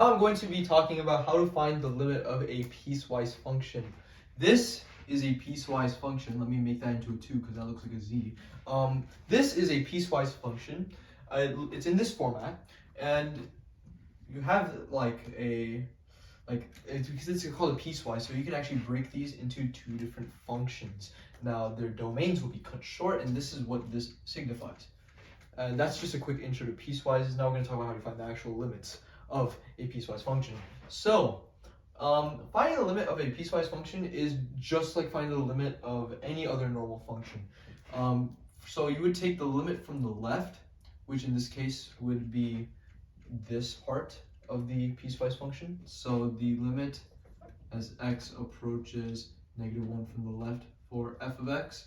Now I'm going to be talking about how to find the limit of a piecewise function. This is a piecewise function. Let me make that into a 2 because that looks like a z. This is a piecewise function. It's in this format, and you have because it's called a piecewise, so you can actually break these into 2 different functions. Now their domains will be cut short, and this is what this signifies. And that's just a quick intro to piecewise. Now we're going to talk about how to find the actual limits of a piecewise function. So, finding the limit of a piecewise function is just like finding the limit of any other normal function. So you would take the limit from the left, which in this case would be this part of the piecewise function. So the limit as x approaches -1 from the left for f of x.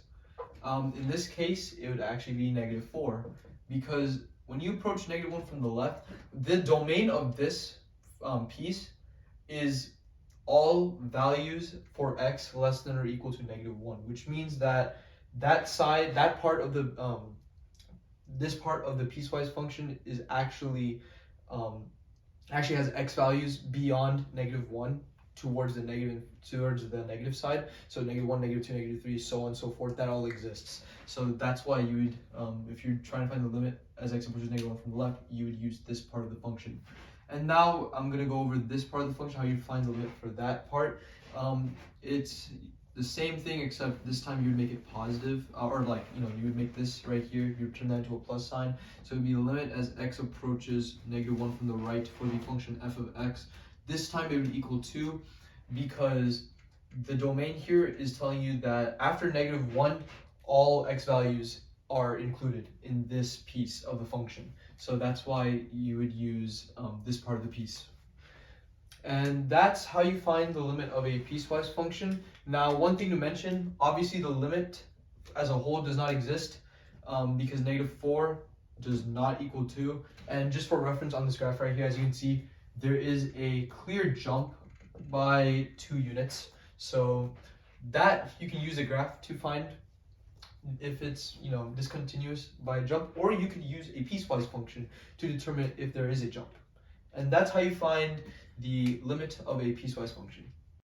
In this case, it would actually be -4, because when you approach -1 from the left, the domain of this piece is all values for x less than or equal to -1, which means that that part of the this part of the piecewise function is actually has x values beyond -1 towards the negative side. So -1, -2, -3, so on and so forth. That all exists. So that's why you would, if you're trying to find the limit as x approaches -1 from the left, you would use this part of the function. And now I'm gonna go over this part of the function, how you find the limit for that part. It's the same thing, except this time you would make it positive, or you would make this right here, you would turn that into a plus sign. So it would be the limit as x approaches -1 from the right for the function f of x. This time it would equal 2, because the domain here is telling you that after -1, all x values are included in this piece of the function. So that's why you would use this part of the piece. And that's how you find the limit of a piecewise function. Now, one thing to mention, obviously the limit as a whole does not exist, because -4 does not equal 2. And just for reference on this graph right here, as you can see, there is a clear jump by 2 units. So that you can use a graph to find if it's discontinuous by a jump, or you could use a piecewise function to determine if there is a jump. And that's how you find the limit of a piecewise function.